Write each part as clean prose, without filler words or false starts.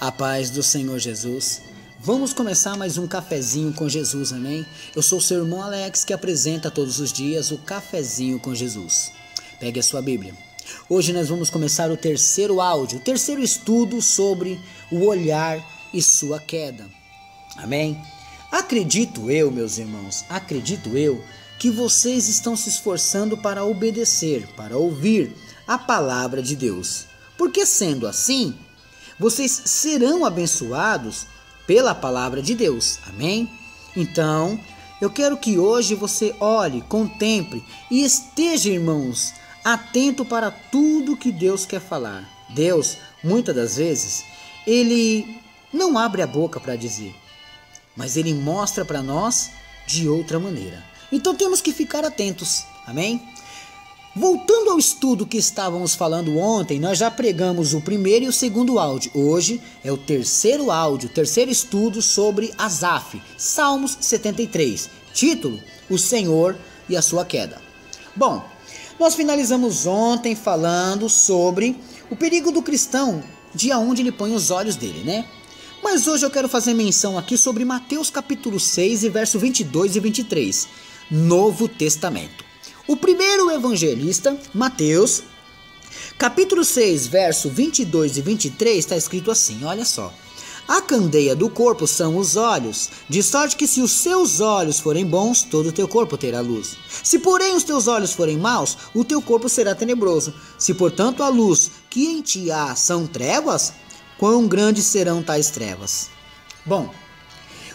A paz do Senhor Jesus. Vamos começar mais um cafezinho com Jesus, amém? Eu sou o seu irmão Alex, que apresenta todos os dias o cafezinho com Jesus. Pegue a sua Bíblia. Hoje nós vamos começar o terceiro áudio, o terceiro estudo sobre o olhar e sua queda. Amém? Acredito eu, meus irmãos, que vocês estão se esforçando para obedecer, para ouvir a palavra de Deus. Porque sendo assim, vocês serão abençoados pela palavra de Deus. Amém? Então, eu quero que hoje você olhe, contemple e esteja, irmãos, atento para tudo que Deus quer falar. Deus, muitas das vezes, Ele não abre a boca para dizer, mas Ele mostra para nós de outra maneira. Então temos que ficar atentos. Amém? Voltando ao estudo que estávamos falando ontem, nós já pregamos o primeiro e o segundo áudio. Hoje é o terceiro áudio, o terceiro estudo sobre Asaf, Salmos 73. Título: O Senhor e a sua queda. Bom, nós finalizamos ontem falando sobre o perigo do cristão, de aonde ele põe os olhos dele, né? Mas hoje eu quero fazer menção aqui sobre Mateus capítulo 6 e verso 22 e 23, Novo Testamento. O primeiro evangelista, Mateus, capítulo 6, verso 22 e 23, está escrito assim, olha só. A candeia do corpo são os olhos, de sorte que se os seus olhos forem bons, todo o teu corpo terá luz. Se porém os teus olhos forem maus, o teu corpo será tenebroso. Se portanto a luz que em ti há são trevas, quão grandes serão tais trevas? Bom,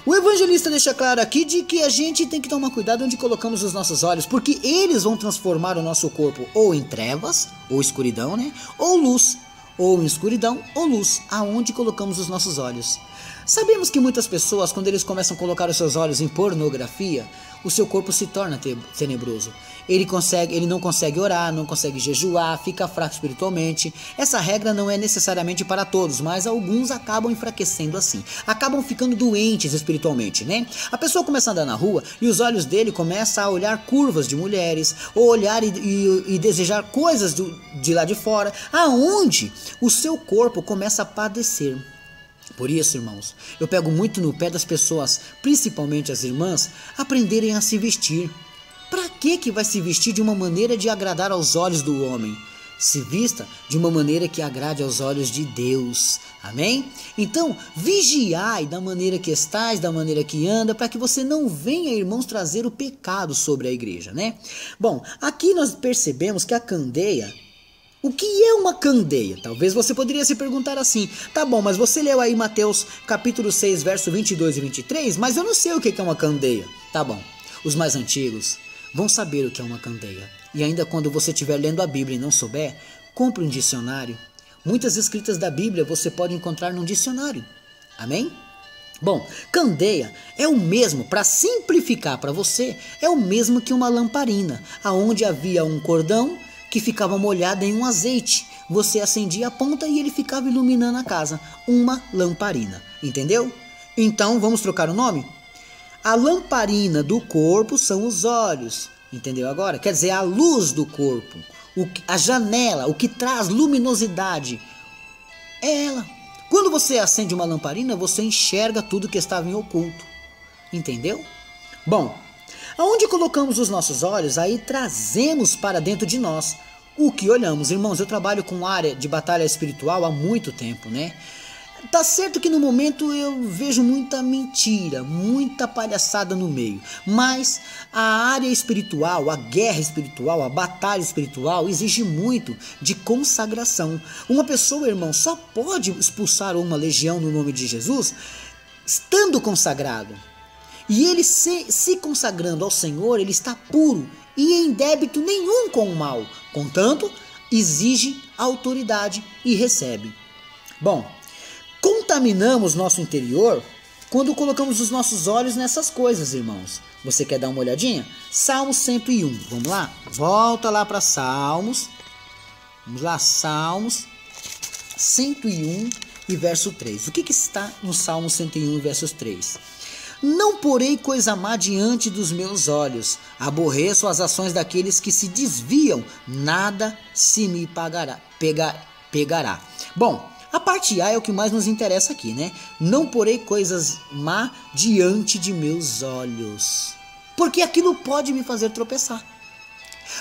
o evangelista deixa claro aqui de que a gente tem que tomar cuidado onde colocamos os nossos olhos, porque eles vão transformar o nosso corpo ou em trevas, ou escuridão, né? Ou luz, ou em escuridão, ou luz, aonde colocamos os nossos olhos. Sabemos que muitas pessoas, quando eles começam a colocar os seus olhos em pornografia, o seu corpo se torna tenebroso. Ele não consegue orar, não consegue jejuar, fica fraco espiritualmente. Essa regra não é necessariamente para todos, mas alguns acabam enfraquecendo assim. Acabam ficando doentes espiritualmente, né? A pessoa começa a andar na rua e os olhos dele começam a olhar curvas de mulheres, ou olhar e desejar coisas de lá de fora, aonde o seu corpo começa a padecer. Por isso, irmãos, eu pego muito no pé das pessoas, principalmente as irmãs, aprenderem a se vestir. Para que vai se vestir de uma maneira de agradar aos olhos do homem? Se vista de uma maneira que agrade aos olhos de Deus. Amém? Então, vigiai da maneira que estais, da maneira que anda, para que você não venha, irmãos, trazer o pecado sobre a igreja, né? Bom, aqui nós percebemos que a candeia... O que é uma candeia? Talvez você poderia se perguntar assim, tá bom, mas você leu aí Mateus capítulo 6, verso 22 e 23, mas eu não sei o que é uma candeia. Tá bom, os mais antigos vão saber o que é uma candeia. E ainda quando você estiver lendo a Bíblia e não souber, compre um dicionário. Muitas escritas da Bíblia você pode encontrar num dicionário. Amém? Bom, candeia é o mesmo, para simplificar para você, é o mesmo que uma lamparina, aonde havia um cordão que ficava molhada em um azeite. Você acendia a ponta e ele ficava iluminando a casa. Uma lamparina. Entendeu? Então, vamos trocar o nome? A lamparina do corpo são os olhos. Entendeu agora? Quer dizer, a luz do corpo. A janela, o que traz luminosidade. É ela. Quando você acende uma lamparina, você enxerga tudo que estava em oculto. Entendeu? Bom, aonde colocamos os nossos olhos, aí trazemos para dentro de nós o que olhamos. Irmãos, eu trabalho com área de batalha espiritual há muito tempo, né? Tá certo que no momento eu vejo muita mentira, muita palhaçada no meio, mas a área espiritual, a guerra espiritual, a batalha espiritual exige muito de consagração. Uma pessoa, irmão, só pode expulsar uma legião no nome de Jesus estando consagrado. E ele se consagrando ao Senhor, ele está puro e em débito nenhum com o mal. Contanto, exige autoridade e recebe. Bom, contaminamos nosso interior quando colocamos os nossos olhos nessas coisas, irmãos. Você quer dar uma olhadinha? Salmo 101, vamos lá? Volta lá para Salmos. Vamos lá, Salmos 101 e verso 3. O que está no Salmo 101 e versos 3? Não porei coisa má diante dos meus olhos, aborreço as ações daqueles que se desviam, nada se me pegará. Bom, A parte A é o que mais nos interessa aqui, né? Não porei coisas má diante de meus olhos, porque aquilo pode me fazer tropeçar.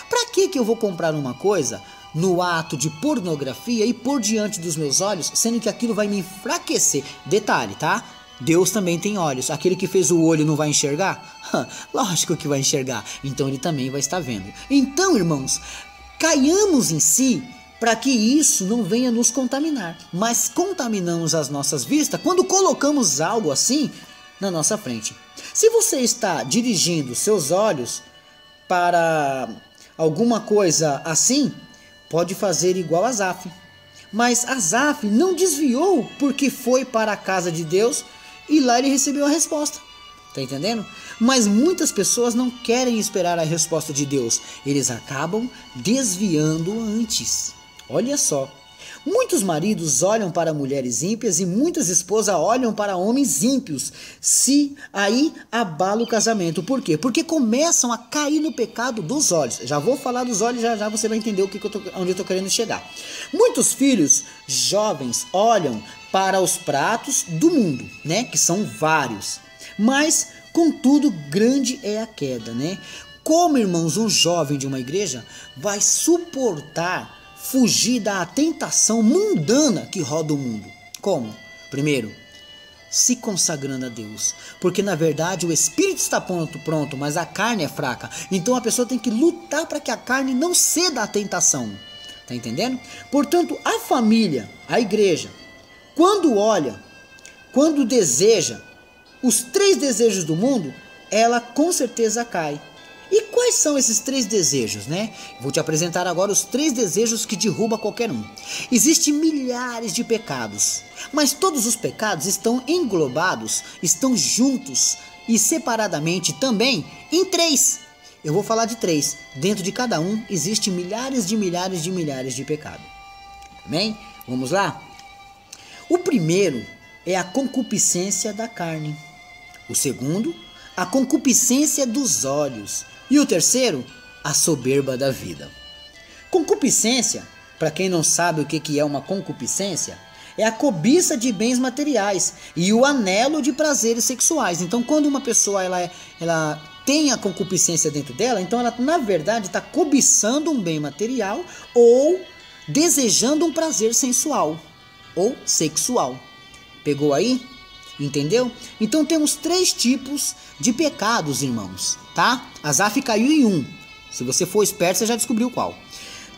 Para que eu vou comprar uma coisa no ato de pornografia e pôr diante dos meus olhos, sendo que aquilo vai me enfraquecer? Detalhe, tá? Deus também tem olhos. Aquele que fez o olho não vai enxergar? Lógico que vai enxergar. Então ele também vai estar vendo. Então, irmãos, caiamos em si para que isso não venha nos contaminar. Mas contaminamos as nossas vistas quando colocamos algo assim na nossa frente. Se você está dirigindo seus olhos para alguma coisa assim, pode fazer igual a Asaf. Mas Asaf não desviou porque foi para a casa de Deus e lá ele recebeu a resposta. Tá entendendo? Mas muitas pessoas não querem esperar a resposta de Deus. Eles acabam desviando antes. Olha só. Muitos maridos olham para mulheres ímpias e muitas esposas olham para homens ímpios. Se aí abala o casamento. Por quê? Porque começam a cair no pecado dos olhos. Já vou falar dos olhos, já você vai entender onde eu estou querendo chegar. Muitos filhos jovens olham para os pratos do mundo, né? Que são vários. Mas, contudo, grande é a queda, né? Como, irmãos, um jovem de uma igreja vai suportar fugir da tentação mundana que roda o mundo? Como? Primeiro, se consagrando a Deus, porque na verdade o espírito está pronto, mas a carne é fraca. Então a pessoa tem que lutar para que a carne não ceda à tentação. Tá entendendo? Portanto, a família, a igreja, quando olha, quando deseja os 3 desejos do mundo, ela com certeza cai. E quais são esses 3 desejos, né? Vou te apresentar agora os 3 desejos que derrubam qualquer um. Existem milhares de pecados, mas todos os pecados estão englobados, estão juntos e separadamente também em 3. Eu vou falar de 3. Dentro de cada um existem milhares de pecados. Amém? Vamos lá? O primeiro é a concupiscência da carne. O segundo, a concupiscência dos olhos. E o terceiro, a soberba da vida. Concupiscência, para quem não sabe o que é uma concupiscência, é a cobiça de bens materiais e o anelo de prazeres sexuais. Então, quando uma pessoa ela tem a concupiscência dentro dela, então ela na verdade está cobiçando um bem material ou desejando um prazer sensual ou sexual. Pegou aí? Entendeu? Então temos 3 tipos de pecados, irmãos, tá? Asaf caiu em um. Se você for esperto, você já descobriu qual.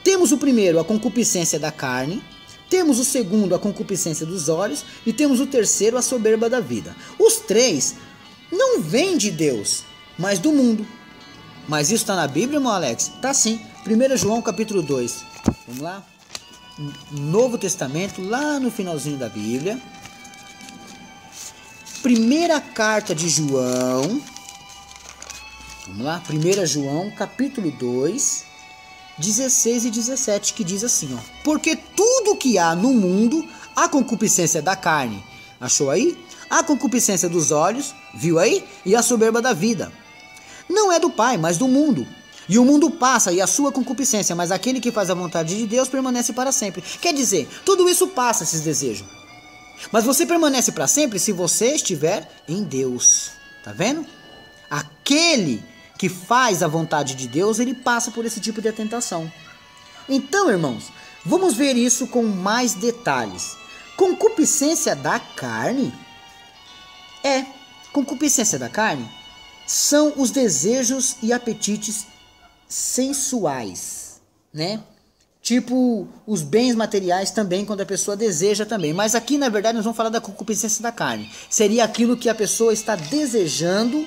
Temos o primeiro, a concupiscência da carne. Temos o segundo, a concupiscência dos olhos. E temos o terceiro, a soberba da vida. Os 3 não vêm de Deus, mas do mundo. Mas isso está na Bíblia, irmão Alex? Tá sim. 1 João capítulo 2. Vamos lá? Novo Testamento, lá no finalzinho da Bíblia. Primeira carta de João, vamos lá, 1 João, capítulo 2, 16 e 17, que diz assim, ó: porque tudo que há no mundo, a concupiscência da carne, achou aí? A concupiscência dos olhos, viu aí? E a soberba da vida. Não é do Pai, mas do mundo. E o mundo passa e a sua concupiscência, mas aquele que faz a vontade de Deus permanece para sempre. Quer dizer, tudo isso passa, esses desejos. Mas você permanece para sempre se você estiver em Deus. Tá vendo? Aquele que faz a vontade de Deus, ele passa por esse tipo de tentação. Então, irmãos, vamos ver isso com mais detalhes. Concupiscência da carne concupiscência da carne são os desejos e apetites sensuais, né? Tipo, os bens materiais também, quando a pessoa deseja também. Mas aqui, na verdade, nós vamos falar da concupiscência da carne. Seria aquilo que a pessoa está desejando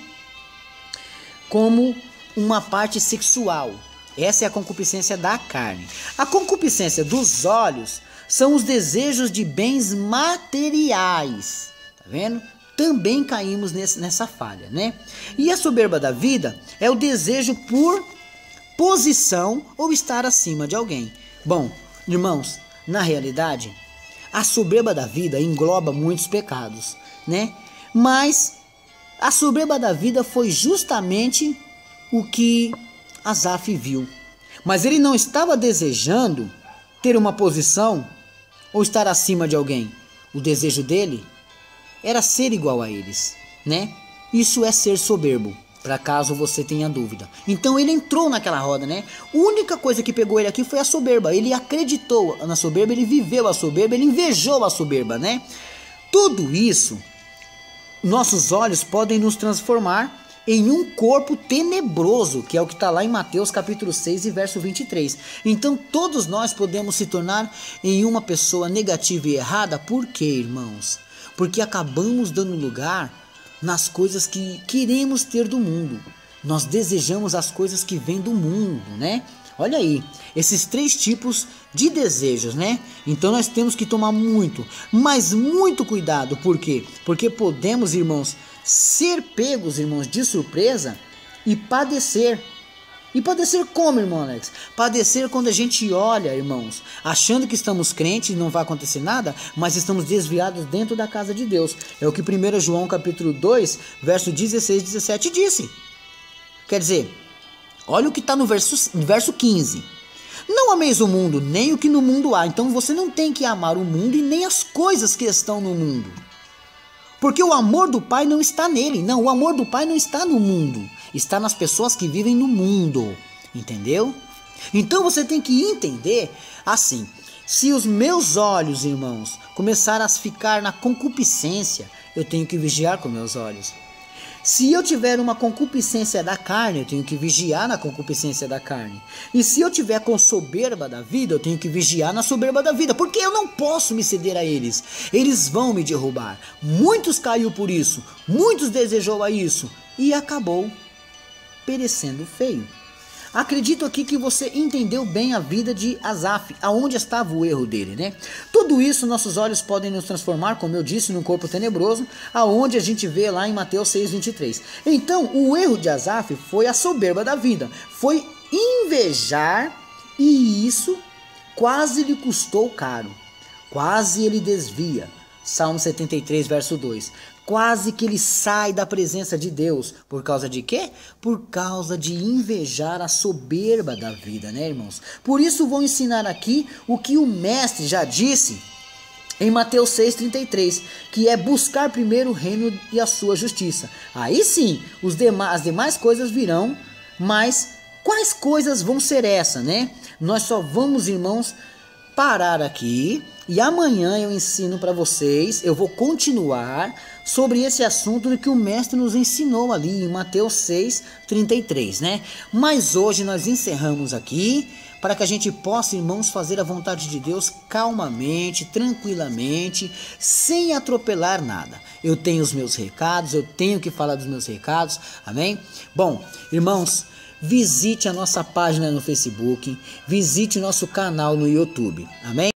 como uma parte sexual. Essa é a concupiscência da carne. A concupiscência dos olhos são os desejos de bens materiais. Tá vendo? Também caímos nessa falha, né? E a soberba da vida é o desejo por posição ou estar acima de alguém. Bom, irmãos, na realidade, a soberba da vida engloba muitos pecados, né? Mas a soberba da vida foi justamente o que Asaf viu. Mas ele não estava desejando ter uma posição ou estar acima de alguém. O desejo dele era ser igual a eles, né? Isso é ser soberbo, para caso você tenha dúvida. Então ele entrou naquela roda, né? A única coisa que pegou ele aqui foi a soberba. Ele acreditou na soberba, ele viveu a soberba, ele invejou a soberba, né? Tudo isso, nossos olhos podem nos transformar em um corpo tenebroso, que é o que está lá em Mateus capítulo 6 e verso 23. Então todos nós podemos se tornar em uma pessoa negativa e errada. Por quê, irmãos? Porque acabamos dando lugar nas coisas que queremos ter do mundo. Nós desejamos as coisas que vêm do mundo, né? Olha aí, esses 3 tipos de desejos, né? Então nós temos que tomar muito, mas muito cuidado. Por quê? Porque podemos, irmãos, ser pegos, irmãos, de surpresa e padecer. E padecer como, irmão Alex? Padecer quando a gente olha, irmãos, achando que estamos crentes e não vai acontecer nada, mas estamos desviados dentro da casa de Deus. É o que 1 João capítulo 2, verso 16 e 17 disse. Quer dizer, olha o que está no verso 15. Não ameis o mundo, nem o que no mundo há. Então você não tem que amar o mundo e nem as coisas que estão no mundo. Porque o amor do Pai não está nele. Não, o amor do Pai não está no mundo. Está nas pessoas que vivem no mundo. Entendeu? Então você tem que entender assim. Se os meus olhos, irmãos, começarem a ficar na concupiscência, eu tenho que vigiar com meus olhos. Se eu tiver uma concupiscência da carne, eu tenho que vigiar na concupiscência da carne. E se eu tiver com soberba da vida, eu tenho que vigiar na soberba da vida. Porque eu não posso me ceder a eles. Eles vão me derrubar. Muitos caiu por isso. Muitos desejou a isso. E acabou perecendo feio. Acredito aqui que você entendeu bem a vida de Asaf, aonde estava o erro dele, né? Tudo isso nossos olhos podem nos transformar, como eu disse, num corpo tenebroso, aonde a gente vê lá em Mateus 6:23. Então, o erro de Asaf foi a soberba da vida, foi invejar, e isso quase lhe custou caro, quase ele desvia. Salmo 73, verso 2. Quase que ele sai da presença de Deus. Por causa de quê? Por causa de invejar a soberba da vida, né, irmãos? Por isso vou ensinar aqui o que o mestre já disse em Mateus 6,33, que é buscar primeiro o reino e a sua justiça. Aí sim, as demais coisas virão, mas quais coisas vão ser essas, né? Nós só vamos, irmãos, parar aqui e amanhã eu ensino para vocês, eu vou continuar sobre esse assunto que o mestre nos ensinou ali em Mateus 6:33, né? Mas hoje nós encerramos aqui para que a gente possa, irmãos, fazer a vontade de Deus calmamente, tranquilamente, sem atropelar nada. Eu tenho os meus recados, eu tenho que falar dos meus recados, amém? Bom, irmãos, visite a nossa página no Facebook, visite o nosso canal no YouTube, amém?